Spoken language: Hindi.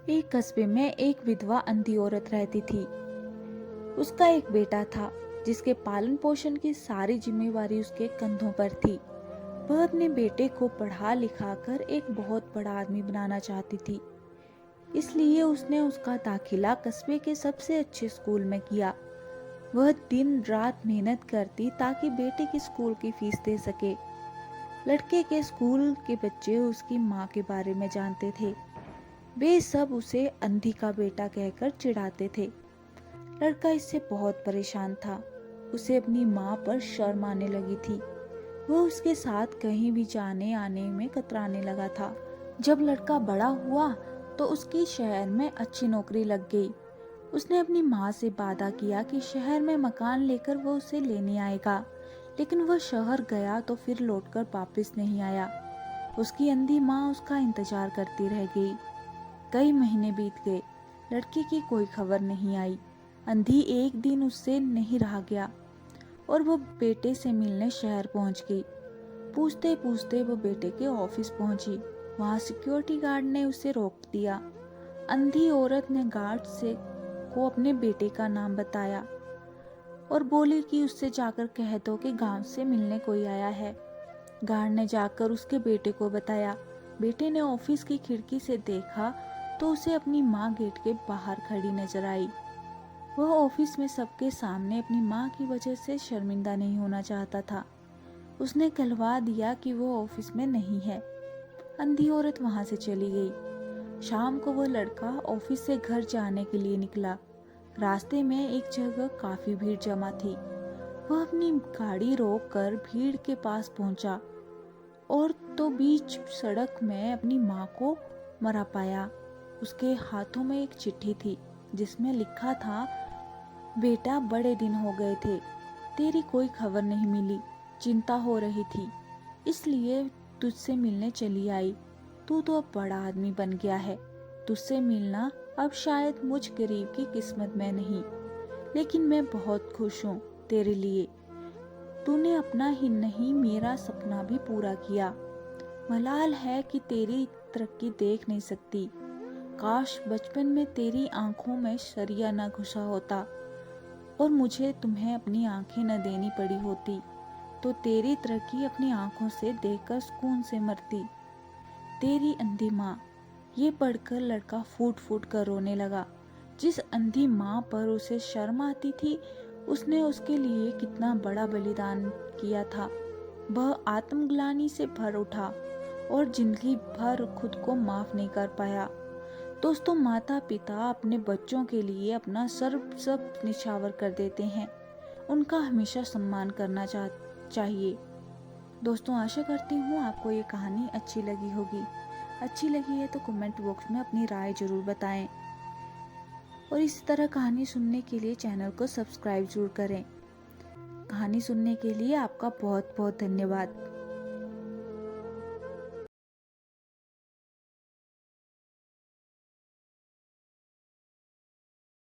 एक कस्बे में एक विधवा अंधी औरत रहती थी। उसका एक बेटा था जिसके पालन पोषण की सारी जिम्मेवारी उसके कंधों पर थी। वह अपने बेटे को पढ़ा लिखा कर एक बहुत बड़ा आदमी बनाना चाहती थी। इसलिए उसने उसका दाखिला कस्बे के सबसे अच्छे स्कूल में किया। वह दिन रात मेहनत करती ताकि बेटे की स्कूल की फीस दे सके। लड़के के स्कूल के बच्चे उसकी माँ के बारे में जानते थे। वे सब उसे अंधी का बेटा कहकर चिढ़ाते थे। लड़का इससे बहुत परेशान था। उसे अपनी माँ पर शर्म आने लगी थी। वह उसके साथ कहीं भी जाने आने में कतराने लगा था। जब लड़का बड़ा हुआ तो उसकी शहर में अच्छी नौकरी लग गई। उसने अपनी माँ से वादा किया कि शहर में मकान लेकर वह उसे लेने आएगा, लेकिन वह शहर गया तो फिर लौटकर वापस नहीं आया। उसकी अंधी माँ उसका इंतजार करती रह गई। कई महीने बीत गए, लड़के की कोई खबर नहीं आई। अंधी एक दिन उससे नहीं रहा गया और वो बेटे से मिलने शहर पहुंच गई। पूछते पूछते वो बेटे के ऑफिस पहुंची। वहां सिक्योरिटी गार्ड ने उसे रोक दिया। अंधी औरत ने गार्ड से को अपने बेटे का नाम बताया और बोली कि उससे जाकर कह दो कि गांव से मिलने कोई आया है। गार्ड ने जाकर उसके बेटे को बताया। बेटे ने ऑफिस की खिड़की से देखा तो उसे अपनी माँ गेट के बाहर खड़ी नजर आई। वह ऑफिस में सबके सामने अपनी माँ की वजह से शर्मिंदा नहीं होना चाहता था। उसने कहलवा दिया कि वो ऑफिस में नहीं है। अंधी औरत वहां से चली गई। शाम को वह लड़का ऑफिस से घर जाने के लिए निकला। रास्ते में एक जगह काफी भीड़ जमा थी। वह अपनी गाड़ी रोक कर भीड़ के पास पहुंचा और तो बीच सड़क में अपनी माँ को मरा पाया। उसके हाथों में एक चिट्ठी थी जिसमें लिखा था, बेटा बड़े दिन हो गए थे, तेरी कोई खबर नहीं मिली, चिंता हो रही थी, इसलिए तुझसे मिलने चली आई। तू तो अब बड़ा आदमी बन गया है, तुझसे मिलना अब शायद मुझ गरीब की किस्मत में नहीं, लेकिन मैं बहुत खुश हूँ तेरे लिए। तूने अपना ही नहीं मेरा सपना भी पूरा किया। मलाल है कि तेरी तरक्की देख नहीं सकती। काश बचपन में तेरी आंखों में शरिया न घुसा होता और मुझे तुम्हें अपनी आंखें न देनी पड़ी होती, तो तेरी तरक्की अपनी आंखों से देखकर सुकून से मरती। तेरी अंधी माँ। ये पढ़कर लड़का फूट फूट कर रोने लगा। जिस अंधी माँ पर उसे शर्म आती थी, उसने उसके लिए कितना बड़ा बलिदान किया था। वह आत्मग्लानि से भर उठा और जिंदगी भर खुद को माफ नहीं कर पाया। दोस्तों, माता पिता अपने बच्चों के लिए अपना सर्व सब निछावर कर देते हैं। उनका हमेशा सम्मान करना चाहिए। दोस्तों, आशा करती हूँ आपको ये कहानी अच्छी लगी होगी। अच्छी लगी है तो कमेंट बॉक्स में अपनी राय जरूर बताएं और इसी तरह कहानी सुनने के लिए चैनल को सब्सक्राइब जरूर करें। कहानी सुनने के लिए आपका बहुत बहुत धन्यवाद।